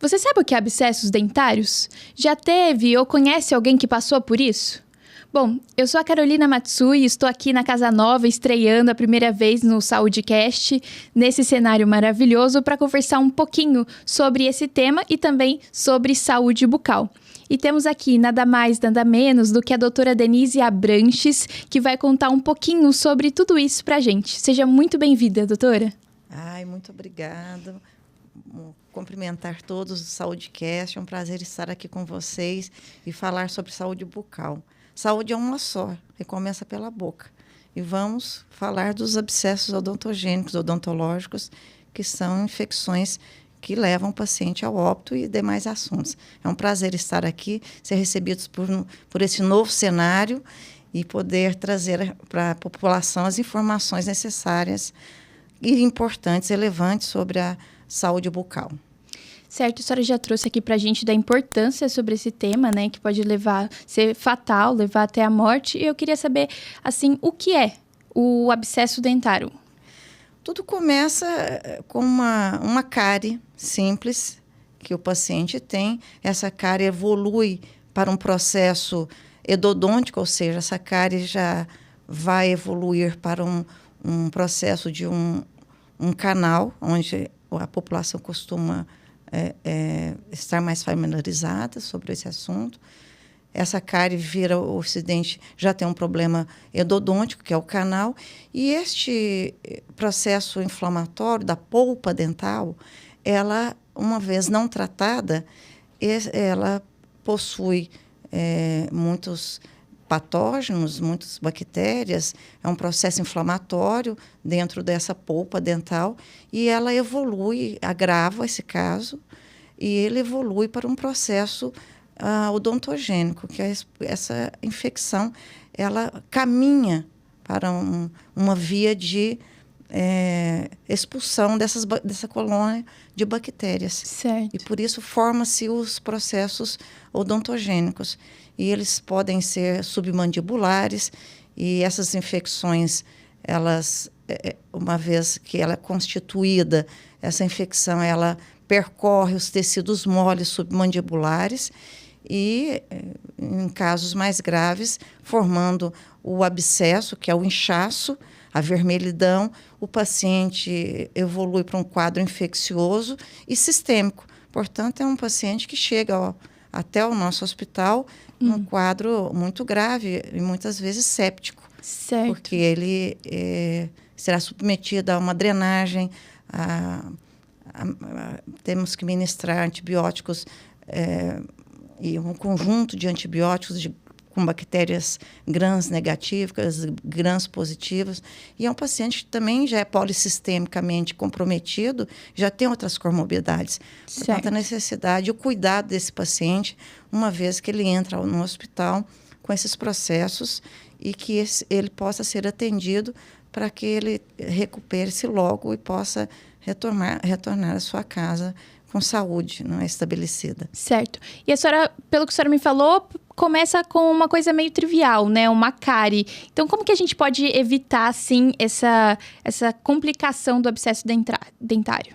Você sabe o que é abscessos dentários? Já teve ou conhece alguém que passou por isso? Bom, eu sou a Carolina Matsui e estou aqui na Casa Nova estreando a primeira vez no SaúdeCast, nesse cenário maravilhoso, para conversar um pouquinho sobre esse tema e também sobre saúde bucal. E temos aqui nada mais, nada menos do que a doutora Denise Abranches, que vai contar um pouquinho sobre tudo isso para a gente. Seja muito bem-vinda, doutora. Muito obrigada. Cumprimentar todos do SaúdeCast. É um prazer estar aqui com vocês e falar sobre saúde bucal. Saúde é uma só, e começa pela boca. E vamos falar dos abscessos odontogênicos, odontológicos, que são infecções que levam o paciente ao óbito e demais assuntos. É um prazer estar aqui, ser recebidos por esse novo cenário e poder trazer para a população as informações necessárias e importantes, relevantes sobre a saúde bucal. Certo, a senhora já trouxe aqui para a gente da importância sobre esse tema, né, que pode ser fatal, levar até a morte. E eu queria saber, assim, o que é o abscesso dentário? Tudo começa com uma cárie simples que o paciente tem. Essa cárie evolui para um processo endodôntico, ou seja, essa cárie já vai evoluir para um processo de um canal, onde a população costuma estar mais familiarizada sobre esse assunto. Essa cárie vira o ocidente, já tem um problema endodôntico, que é o canal, e este processo inflamatório da polpa dental, ela, uma vez não tratada, ela possui muitos patógenos, muitas bactérias, é um processo inflamatório dentro dessa polpa dental e ela evolui, agrava esse caso, e ele evolui para um processo odontogênico, que é essa infecção, ela caminha para uma via de expulsão dessa colônia de bactérias. Certo. E por isso forma-se os processos odontogênicos. E eles podem ser submandibulares, e essas infecções, elas, uma vez que ela é constituída, essa infecção ela percorre os tecidos moles submandibulares e, em casos mais graves, formando o abscesso, que é o inchaço, a vermelhidão, o paciente evolui para um quadro infeccioso e sistêmico. Portanto, é um paciente que chega até o nosso hospital num quadro muito grave e muitas vezes séptico. Certo. Porque ele será submetido a uma drenagem, temos que ministrar antibióticos e um conjunto de antibióticos com bactérias gram negativas, gram positivas. E é um paciente que também já é polissistemicamente comprometido, já tem outras comorbidades. Certo. Portanto, a necessidade e o cuidado desse paciente, uma vez que ele entra no hospital com esses processos e que ele possa ser atendido para que ele recupere-se logo e possa retornar à sua casa com saúde, não é, estabelecida. Certo. E a senhora, pelo que a senhora me falou, começa com uma coisa meio trivial, né? Uma cárie. Então, como que a gente pode evitar, assim, essa complicação do abscesso dentário?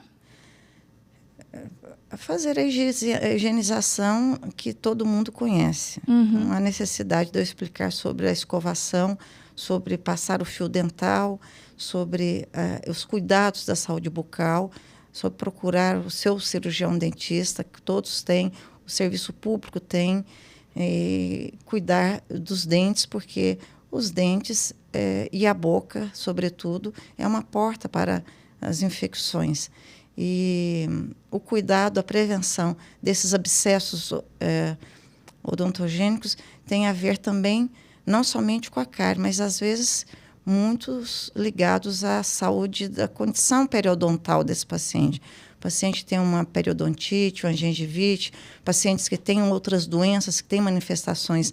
Fazer a higienização que todo mundo conhece. Não há necessidade de eu explicar sobre a escovação, sobre passar o fio dental, sobre os cuidados da saúde bucal, sobre procurar o seu cirurgião dentista, que todos têm, o serviço público tem, e cuidar dos dentes, porque os dentes e a boca, sobretudo, é uma porta para as infecções. E o cuidado, a prevenção desses abscessos odontogênicos tem a ver também, não somente com a cárie, mas às vezes muitos ligados à saúde da condição periodontal desse paciente. O paciente tem uma periodontite, uma gengivite, pacientes que têm outras doenças, que têm manifestações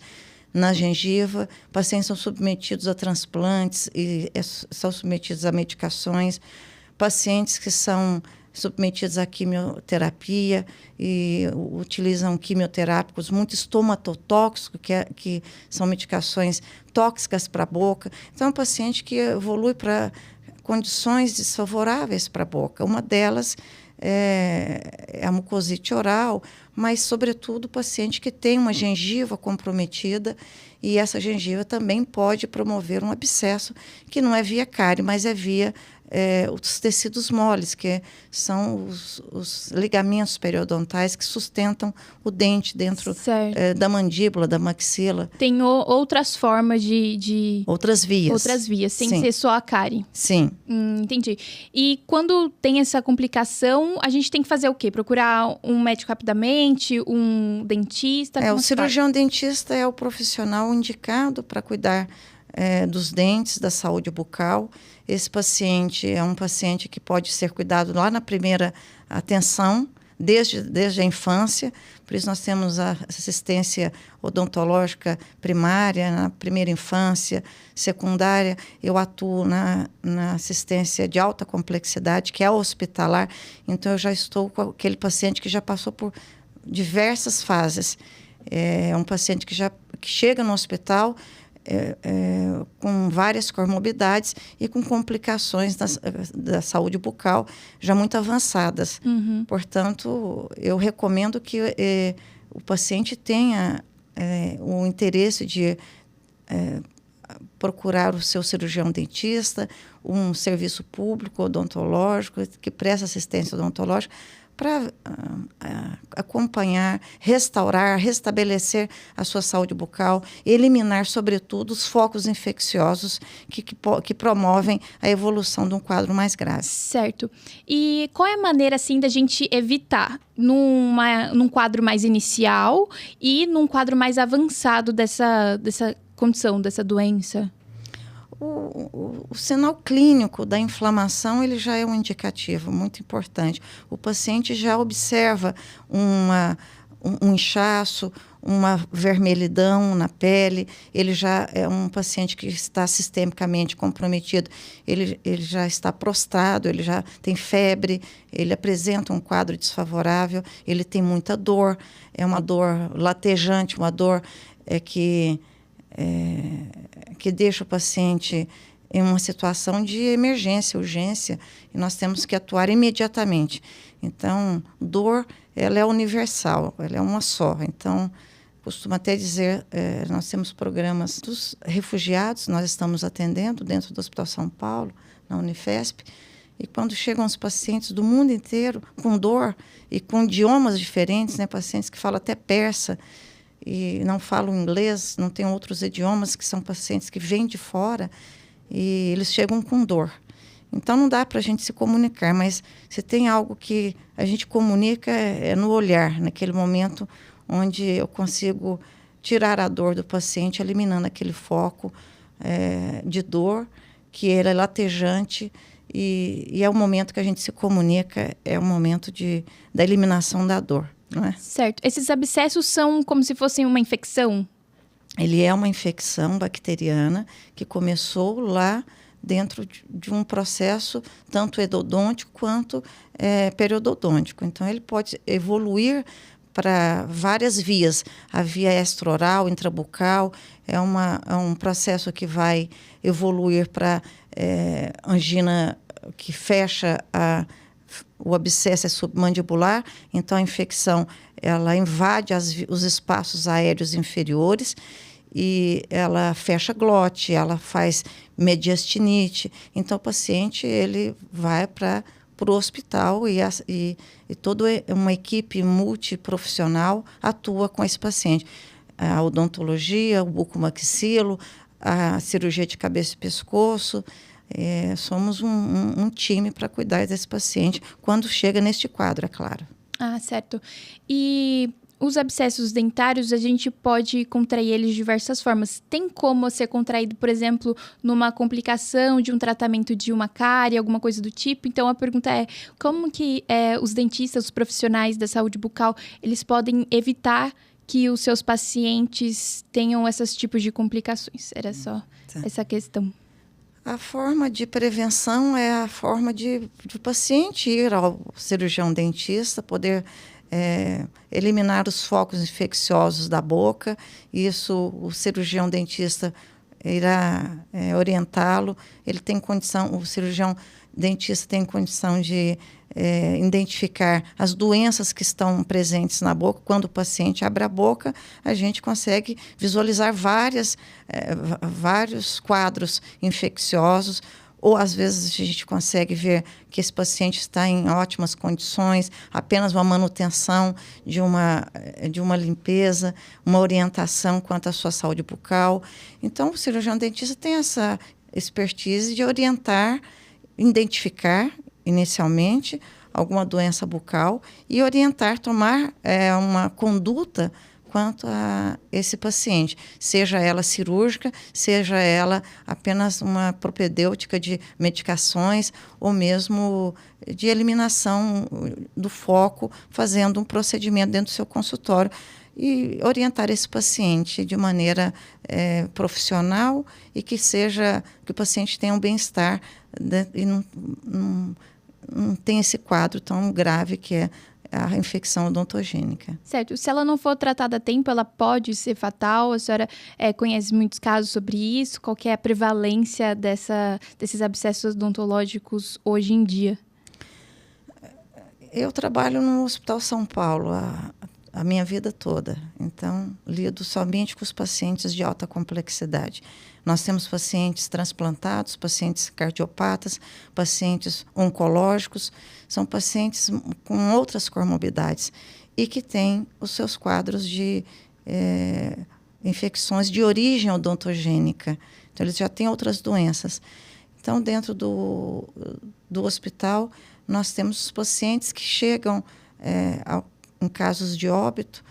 na gengiva, pacientes são submetidos a transplantes e são submetidos a medicações, pacientes que são submetidos à quimioterapia e utilizam quimioterápicos muito estomatotóxicos, que são medicações tóxicas para a boca. Então, é um paciente que evolui para condições desfavoráveis para a boca. Uma delas a mucosite oral, mas, sobretudo, o paciente que tem uma gengiva comprometida, e essa gengiva também pode promover um abscesso, que não é via cárie, mas é via os tecidos moles, que são os ligamentos periodontais que sustentam o dente dentro da mandíbula, da maxila. Tem outras formas de... Outras vias. Outras vias, sem Sim. ser só a cárie. Sim. Entendi. E quando tem essa complicação, a gente tem que fazer o quê? Procurar um médico rapidamente, um dentista? O cirurgião dentista é o profissional indicado para cuidar dos dentes, da saúde bucal. Esse paciente é um paciente que pode ser cuidado lá na primeira atenção, desde a infância. Por isso nós temos a assistência odontológica primária, na primeira infância, secundária. Eu atuo na assistência de alta complexidade, que é hospitalar. Então, eu já estou com aquele paciente que já passou por diversas fases. É um paciente que chega no hospital com várias comorbidades e com complicações da saúde bucal já muito avançadas. Uhum. Portanto, eu recomendo que o paciente tenha o interesse de procurar o seu cirurgião dentista, um serviço público odontológico que presta assistência odontológica, para acompanhar, restaurar, restabelecer a sua saúde bucal, eliminar, sobretudo, os focos infecciosos que promovem a evolução de um quadro mais grave. Certo. E qual é a maneira, assim, da gente evitar num quadro mais inicial e num quadro mais avançado dessa condição, dessa doença? O sinal clínico da inflamação ele já é um indicativo muito importante. O paciente já observa um inchaço, uma vermelhidão na pele, ele já é um paciente que está sistemicamente comprometido, ele já está prostrado, ele já tem febre, ele apresenta um quadro desfavorável, ele tem muita dor, é uma dor latejante, uma dor que deixa o paciente em uma situação de emergência, urgência, e nós temos que atuar imediatamente. Então, dor, ela é universal, ela é uma só. Então, costumo até dizer, nós temos programas dos refugiados, nós estamos atendendo dentro do Hospital São Paulo, na Unifesp, e quando chegam os pacientes do mundo inteiro com dor e com idiomas diferentes, né, pacientes que falam até persa, e não falam inglês, não tem outros idiomas, que são pacientes que vêm de fora e eles chegam com dor. Então, não dá para a gente se comunicar, mas se tem algo que a gente comunica é no olhar, naquele momento onde eu consigo tirar a dor do paciente, eliminando aquele foco de dor, que ele é latejante, e é o momento que a gente se comunica, é o momento da eliminação da dor. Não é? Certo. Esses abscessos são como se fossem uma infecção? Ele é uma infecção bacteriana que começou lá dentro de um processo tanto endodôntico quanto periodontíco. Então, ele pode evoluir para várias vias. A via extraoral, intrabucal, é um processo que vai evoluir para angina que fecha o abscesso é submandibular, então a infecção ela invade os espaços aéreos inferiores e ela fecha a glote, ela faz mediastinite. Então o paciente ele vai para o hospital e toda uma equipe multiprofissional atua com esse paciente. A odontologia, o bucomaxilo, a cirurgia de cabeça e pescoço. Somos um time para cuidar desse paciente quando chega neste quadro, é claro. Ah, certo. E os abscessos dentários, a gente pode contrair eles de diversas formas. Tem como ser contraído, por exemplo, numa complicação de um tratamento de uma cárie, alguma coisa do tipo? Então, a pergunta é, como que os dentistas, os profissionais da saúde bucal, eles podem evitar que os seus pacientes tenham esses tipos de complicações? Era só essa questão. A forma de prevenção é a forma de o paciente ir ao cirurgião dentista, poder eliminar os focos infecciosos da boca. Isso o cirurgião dentista irá orientá-lo. Ele tem condição, o cirurgião dentista tem condição de identificar as doenças que estão presentes na boca. Quando o paciente abre a boca, a gente consegue visualizar vários quadros infecciosos, ou às vezes a gente consegue ver que esse paciente está em ótimas condições, apenas uma manutenção de uma limpeza, uma orientação quanto à sua saúde bucal. Então, o cirurgião dentista tem essa expertise de orientar, identificar inicialmente alguma doença bucal e orientar, tomar uma conduta quanto a esse paciente, seja ela cirúrgica, seja ela apenas uma propedêutica de medicações ou mesmo de eliminação do foco, fazendo um procedimento dentro do seu consultório e orientar esse paciente de maneira profissional e que o paciente tenha um bem-estar, né, e não tem esse quadro tão grave que é a infecção odontogênica. Certo. Se ela não for tratada a tempo, ela pode ser fatal? A senhora conhece muitos casos sobre isso? Qual que é a prevalência desses abscessos odontológicos hoje em dia? Eu trabalho no Hospital São Paulo a minha vida toda. Então, lido somente com os pacientes de alta complexidade. Nós temos pacientes transplantados, pacientes cardiopatas, pacientes oncológicos, são pacientes com outras comorbidades e que têm os seus quadros de infecções de origem odontogênica. Então, eles já têm outras doenças. Então, dentro do hospital, nós temos os pacientes que chegam em casos de óbito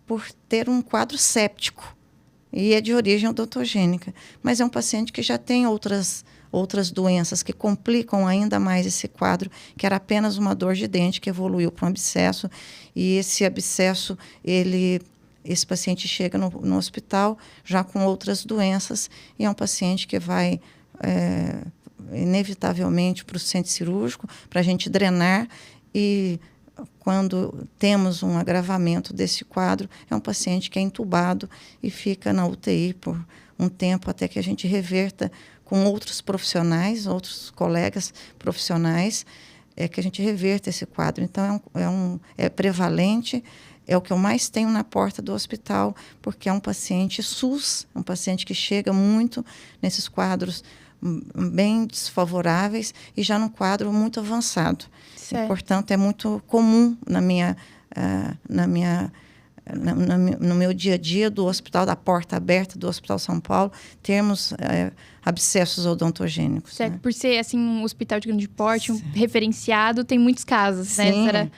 por ter um quadro séptico. E é de origem odontogênica. Mas é um paciente que já tem outras doenças que complicam ainda mais esse quadro, que era apenas uma dor de dente que evoluiu para um abscesso. E esse abscesso, esse paciente chega no hospital já com outras doenças, e é um paciente que vai inevitavelmente para o centro cirúrgico, para a gente drenar, e quando temos um agravamento desse quadro, é um paciente que é entubado e fica na UTI por um tempo até que a gente reverta com outros profissionais, outros colegas profissionais, que a gente reverta esse quadro. Então, é prevalente, é o que eu mais tenho na porta do hospital, porque é um paciente SUS, um paciente que chega muito nesses quadros bem desfavoráveis e já num quadro muito avançado. E, portanto, é muito comum no meu dia a dia do hospital, da porta aberta do Hospital São Paulo, termos abscessos odontogênicos. Certo, né? Por ser assim, um hospital de grande porte, referenciado, tem muitos casos, Sim, né?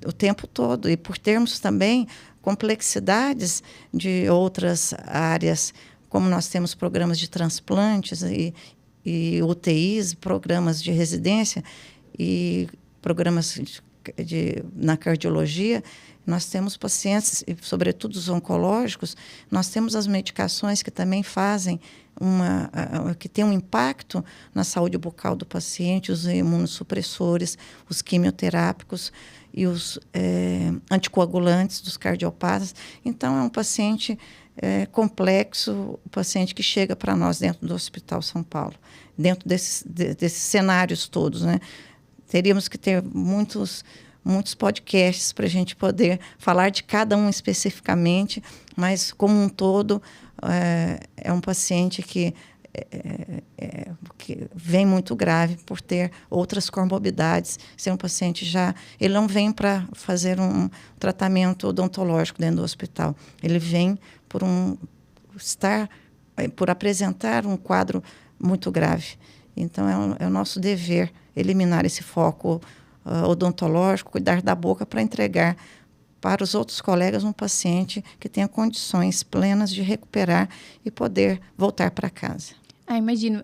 o tempo todo. E por termos também complexidades de outras áreas, como nós temos programas de transplantes e UTIs, programas de residência e programas na cardiologia, nós temos pacientes, sobretudo os oncológicos, nós temos as medicações que também fazem que tem um impacto na saúde bucal do paciente, os imunossupressores, os quimioterápicos e os anticoagulantes dos cardiopatas. Então, é um paciente complexo, o paciente que chega para nós dentro do Hospital São Paulo, dentro desses cenários todos, né? Teríamos que ter muitos podcasts para a gente poder falar de cada um especificamente, mas como um todo é um paciente que vem muito grave por ter outras comorbidades, ser um paciente ele não vem para fazer um tratamento odontológico dentro do hospital, ele vem por apresentar um quadro muito grave. Então é o nosso dever eliminar esse foco odontológico, cuidar da boca para entregar para os outros colegas um paciente que tenha condições plenas de recuperar e poder voltar para casa. Imagino,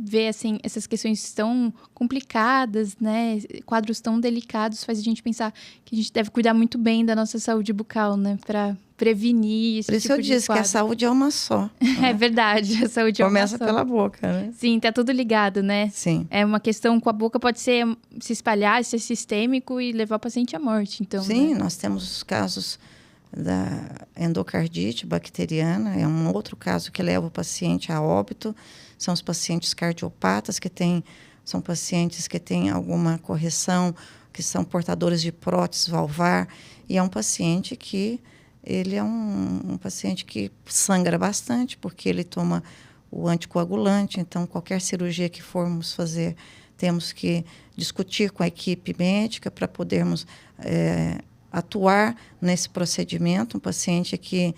ver assim, essas questões tão complicadas, né? Quadros tão delicados, faz a gente pensar que a gente deve cuidar muito bem da nossa saúde bucal, né? Para prevenir esse tipo de quadro. Por isso eu disse que a saúde é uma só. É verdade, a saúde começa é uma só. pela boca, né? Sim, tá tudo ligado, né? Sim. É uma questão com a boca, pode se espalhar, ser sistêmico e levar o paciente à morte, então. Sim, né? Nós temos casos da endocardite bacteriana, é um outro caso que leva o paciente a óbito. São os pacientes cardiopatas, são pacientes que têm alguma correção, que são portadores de prótese valvar, e é um paciente que ele é um paciente que sangra bastante, porque ele toma o anticoagulante. Então, qualquer cirurgia que formos fazer, temos que discutir com a equipe médica para podermos atuar nesse procedimento. Um paciente que,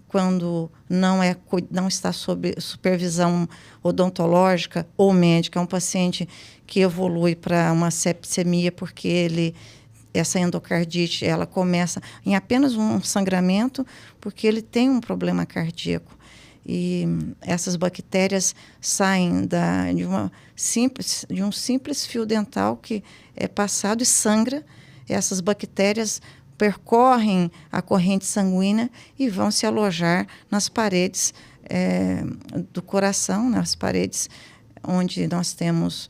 quando não está sob supervisão odontológica ou médica, é um paciente que evolui para uma septicemia, porque essa endocardite ela começa em apenas um sangramento, porque ele tem um problema cardíaco. E essas bactérias saem de um simples fio dental que é passado e sangra. Essas bactérias percorrem a corrente sanguínea e vão se alojar nas paredes do coração, nas paredes onde nós temos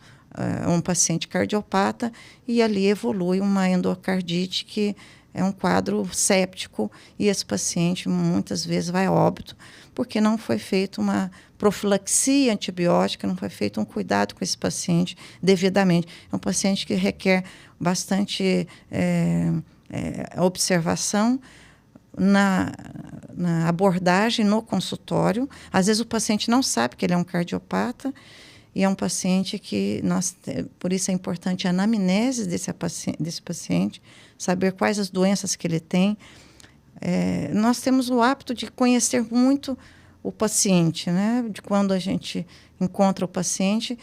um paciente cardiopata, e ali evolui uma endocardite, que é um quadro séptico, e esse paciente muitas vezes vai a óbito, porque não foi feita uma profilaxia antibiótica, não foi feito um cuidado com esse paciente devidamente. É um paciente que requer bastante observação na abordagem, no consultório. Às vezes o paciente não sabe que ele é um cardiopata, e é um paciente que por isso é importante a anamnese desse paciente, saber quais as doenças que ele tem. Nós temos o hábito de conhecer muito o paciente, né? De quando a gente encontra o paciente,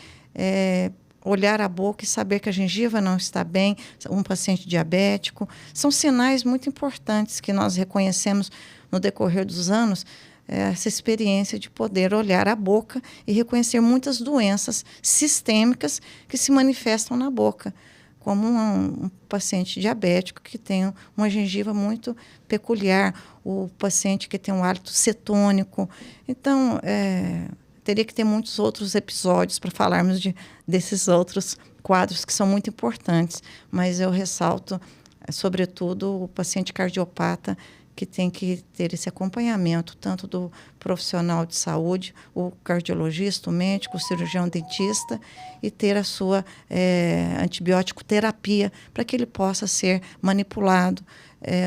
olhar a boca e saber que a gengiva não está bem, um paciente diabético. São sinais muito importantes que nós reconhecemos no decorrer dos anos, essa experiência de poder olhar a boca e reconhecer muitas doenças sistêmicas que se manifestam na boca, como um paciente diabético que tem uma gengiva muito peculiar, o paciente que tem um hálito cetônico. Então, teria que ter muitos outros episódios para falarmos desses outros quadros que são muito importantes, mas eu ressalto, sobretudo, o paciente cardiopata, que tem que ter esse acompanhamento, tanto do profissional de saúde, o cardiologista, o médico, o cirurgião dentista, e ter a sua antibiótico terapia para que ele possa ser manipulado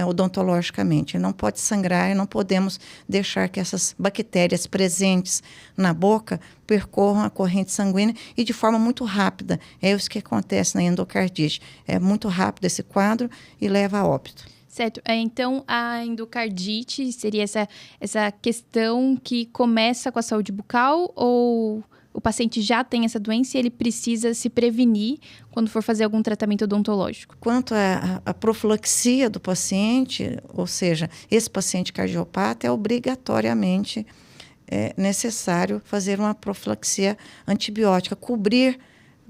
odontologicamente. Ele não pode sangrar, e não podemos deixar que essas bactérias presentes na boca percorram a corrente sanguínea e de forma muito rápida. É isso que acontece na endocardite. É muito rápido esse quadro e leva a óbito. Certo. Então, a endocardite seria essa questão que começa com a saúde bucal, ou o paciente já tem essa doença e ele precisa se prevenir quando for fazer algum tratamento odontológico? Quanto à profilaxia do paciente, ou seja, esse paciente cardiopata, é obrigatoriamente necessário fazer uma profilaxia antibiótica, cobrir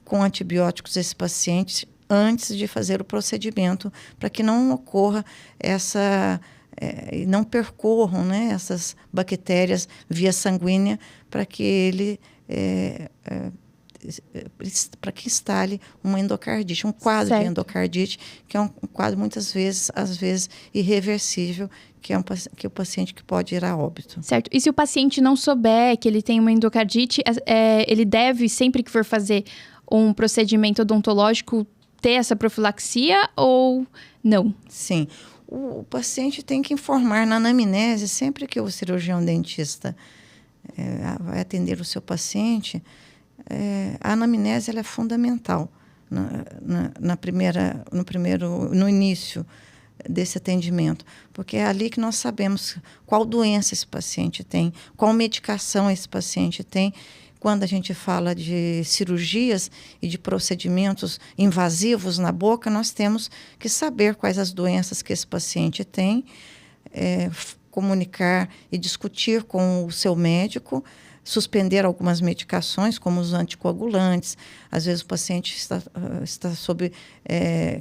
com antibióticos esse paciente antes de fazer o procedimento, para que não ocorra não percorram, né, essas bactérias via sanguínea, para que ele para que instale uma endocardite, um quadro certo. de endocardite, que é um quadro muitas vezes, às vezes, irreversível, que é o paciente que pode ir a óbito. Certo. E se o paciente não souber que ele tem uma endocardite, ele deve, sempre que for fazer um procedimento odontológico, ter essa profilaxia ou não? Sim. O paciente tem que informar na anamnese, sempre que o cirurgião dentista vai atender o seu paciente, a anamnese ela é fundamental no início desse atendimento, porque é ali que nós sabemos qual doença esse paciente tem, qual medicação esse paciente tem. Quando a gente fala de cirurgias e de procedimentos invasivos na boca, nós temos que saber quais as doenças que esse paciente tem, comunicar e discutir com o seu médico, suspender algumas medicações, como os anticoagulantes. Às vezes o paciente está sob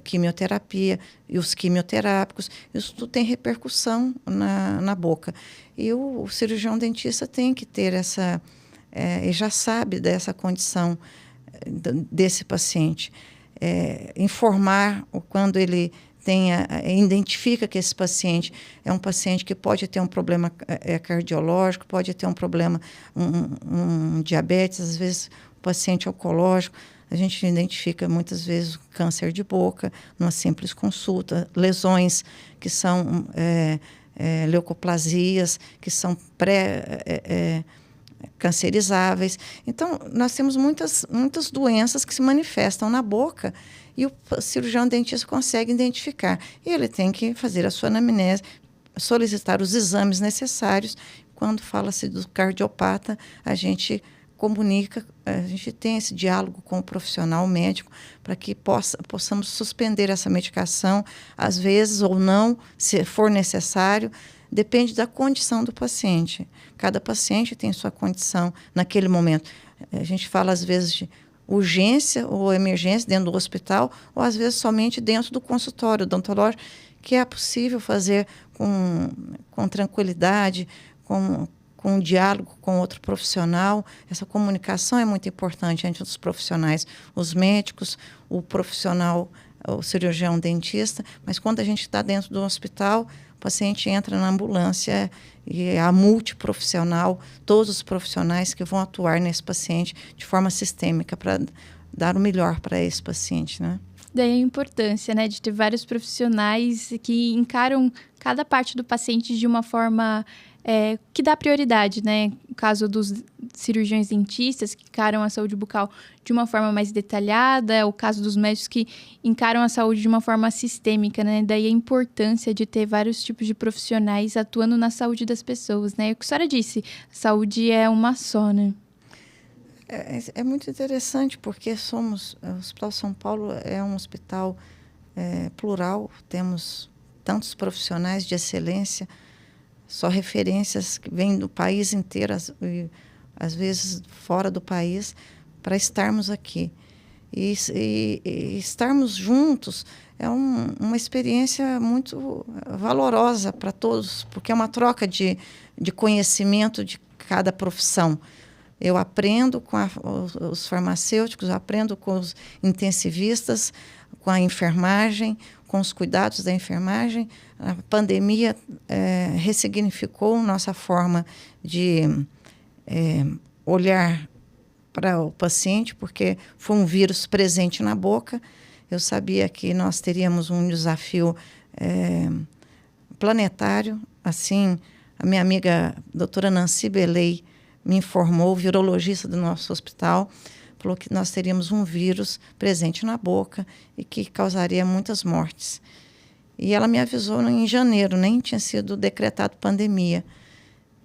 quimioterapia, e os quimioterápicos. Isso tudo tem repercussão na boca. E o cirurgião dentista tem que ter e já sabe dessa condição desse paciente. Informar quando ele identifica que esse paciente é um paciente que pode ter um problema cardiológico, pode ter um problema, um diabetes, às vezes um paciente oncológico. A gente identifica muitas vezes câncer de boca, numa simples consulta, lesões que são leucoplasias, que são cancerizáveis. Então, nós temos muitas doenças que se manifestam na boca e o cirurgião dentista consegue identificar. E ele tem que fazer a sua anamnese, solicitar os exames necessários. Quando fala-se do cardiopata, a gente comunica, a gente tem esse diálogo com o profissional médico para que possamos suspender essa medicação, às vezes ou não, se for necessário. Depende da condição do paciente. Cada paciente tem sua condição naquele momento. A gente fala, às vezes, de urgência ou emergência dentro do hospital, ou, às vezes, somente dentro do consultório odontológico, que é possível fazer com tranquilidade, com um diálogo com outro profissional. Essa comunicação é muito importante entre os profissionais, os médicos, o profissional, o cirurgião dentista. Mas quando a gente está dentro do hospital, o paciente entra na ambulância e a multiprofissional, todos os profissionais que vão atuar nesse paciente de forma sistêmica para dar o melhor para esse paciente, né? Daí a importância, né, de ter vários profissionais que encaram cada parte do paciente de uma forma que dá prioridade, né? No caso dos cirurgiões dentistas, que encaram a saúde bucal de uma forma mais detalhada, o caso dos médicos que encaram a saúde de uma forma sistêmica, né? Daí a importância de ter vários tipos de profissionais atuando na saúde das pessoas, né? O que a senhora disse, saúde é uma só, né? É muito interessante, porque o Hospital São Paulo é um hospital plural, temos tantos profissionais de excelência, só referências que vêm do país inteiro, às vezes fora do país, para estarmos aqui. E estarmos juntos é uma experiência muito valorosa para todos, porque é uma troca de conhecimento de cada profissão. Eu aprendo com os farmacêuticos, eu aprendo com os intensivistas, com a enfermagem, com os cuidados da enfermagem. A pandemia ressignificou nossa forma de olhar para o paciente, porque foi um vírus presente na boca. Eu sabia que nós teríamos um desafio planetário. Assim, a minha amiga doutora Nancy Beley me informou, virologista do nosso hospital, falou que nós teríamos um vírus presente na boca e que causaria muitas mortes. E ela me avisou em janeiro, nem tinha sido decretado pandemia.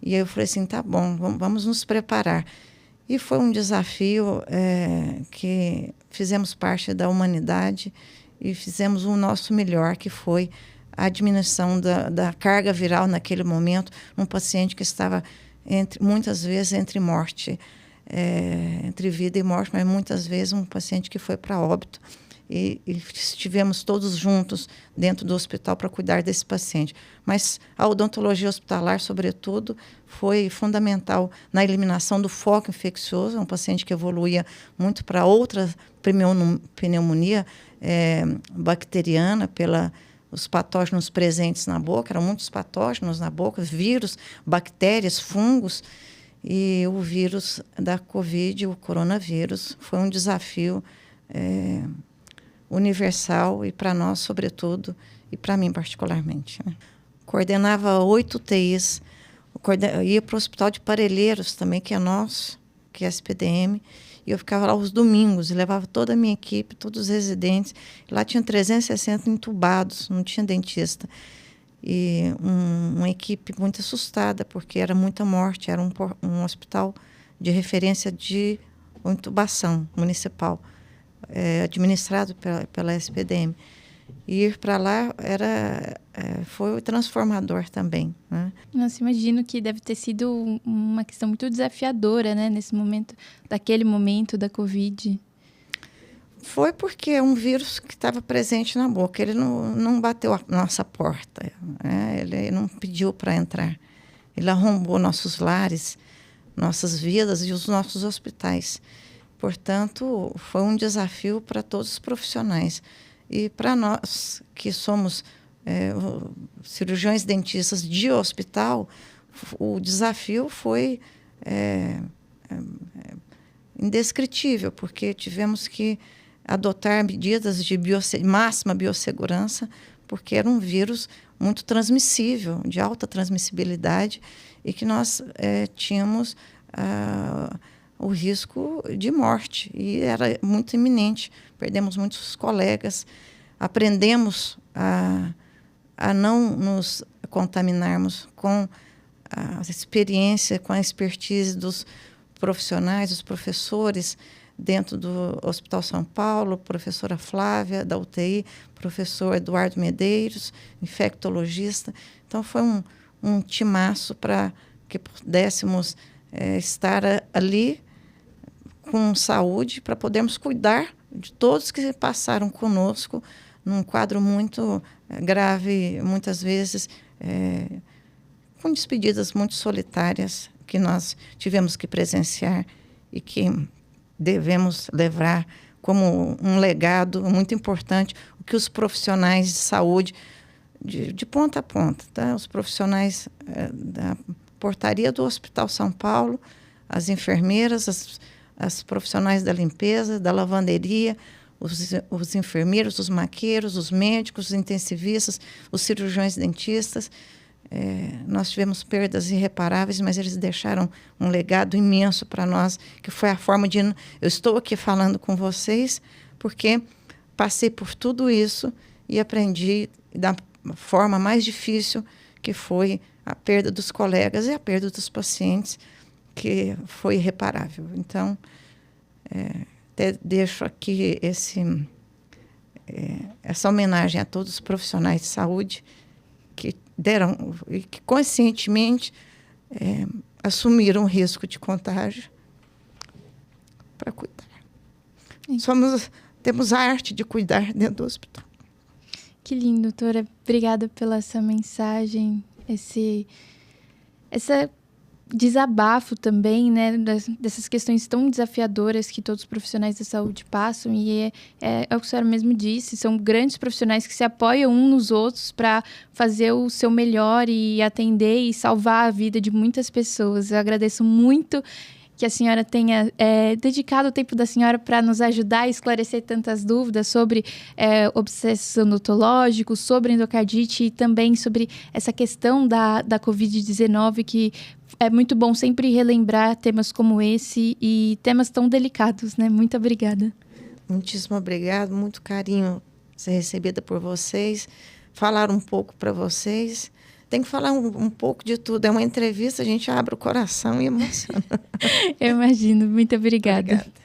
E eu falei assim, tá bom, vamos nos preparar. E foi um desafio que fizemos parte da humanidade e fizemos o nosso melhor, que foi a diminuição da carga viral naquele momento, num paciente que estava muitas vezes entre morte, entre vida e morte, mas muitas vezes um paciente que foi para óbito. E estivemos todos juntos dentro do hospital para cuidar desse paciente. Mas a odontologia hospitalar, sobretudo, foi fundamental na eliminação do foco infeccioso, um paciente que evoluía muito para outra pneumonia bacteriana, os patógenos presentes na boca, eram muitos patógenos na boca, vírus, bactérias, fungos, e o vírus da Covid, o coronavírus, foi um desafio universal e para nós, sobretudo, e para mim particularmente, né? Coordenava 8 UTIs, ia para o Hospital de Parelheiros também, que é nosso, que é a SPDM, e eu ficava lá os domingos e levava toda a minha equipe, todos os residentes. Lá tinha 360 entubados, não tinha dentista. E uma equipe muito assustada, porque era muita morte, era um hospital de referência de intubação municipal, administrado pela SPDM. E ir para lá foi transformador também, né? Nossa, imagino que deve ter sido uma questão muito desafiadora, né, nesse momento, daquele momento da Covid. Foi porque é um vírus que estava presente na boca. Ele não bateu a nossa porta, né? Ele não pediu para entrar. Ele arrombou nossos lares, nossas vidas e os nossos hospitais. Portanto, foi um desafio para todos os profissionais. E para nós, que somos cirurgiões dentistas de hospital, o desafio foi indescritível, porque tivemos que adotar medidas de máxima biossegurança, porque era um vírus muito transmissível, de alta transmissibilidade, e que nós tínhamos o risco de morte, e era muito iminente. Perdemos muitos colegas, aprendemos a não nos contaminarmos com a experiência, com a expertise dos profissionais, dos professores dentro do Hospital São Paulo, professora Flávia, da UTI, professor Eduardo Medeiros, infectologista. Então, foi um timaço para que pudéssemos estar ali com saúde, para podermos cuidar de todos que passaram conosco num quadro muito grave, muitas vezes com despedidas muito solitárias que nós tivemos que presenciar e que devemos levar como um legado muito importante, o que os profissionais de saúde, de ponta a ponta, tá? Os profissionais da portaria do Hospital São Paulo, as enfermeiras, as profissionais da limpeza, da lavanderia, os enfermeiros, os maqueiros, os médicos, os intensivistas, os cirurgiões dentistas. Nós tivemos perdas irreparáveis, mas eles deixaram um legado imenso para nós, que foi a forma de... Eu estou aqui falando com vocês porque passei por tudo isso e aprendi da forma mais difícil, que foi a perda dos colegas e a perda dos pacientes, que foi irreparável. Então, até deixo aqui essa homenagem a todos os profissionais de saúde que deram e que conscientemente assumiram o risco de contágio para cuidar. Temos a arte de cuidar dentro do hospital. Que lindo, doutora. Obrigada pela essa mensagem, esse desabafo também, né, dessas questões tão desafiadoras que todos os profissionais da saúde passam, e é o que a senhora mesmo disse, são grandes profissionais que se apoiam uns nos outros para fazer o seu melhor e atender e salvar a vida de muitas pessoas. Eu agradeço muito que a senhora tenha dedicado o tempo da senhora para nos ajudar a esclarecer tantas dúvidas sobre obsessos odontológicos, sobre endocardite e também sobre essa questão da Covid-19, que é muito bom sempre relembrar temas como esse e temas tão delicados, né? Muito obrigada. Muitíssimo obrigado, muito carinho ser recebida por vocês, falar um pouco para vocês. Tem que falar um pouco de tudo. É uma entrevista, a gente abre o coração e emociona. Eu imagino. Muito obrigada. Obrigada.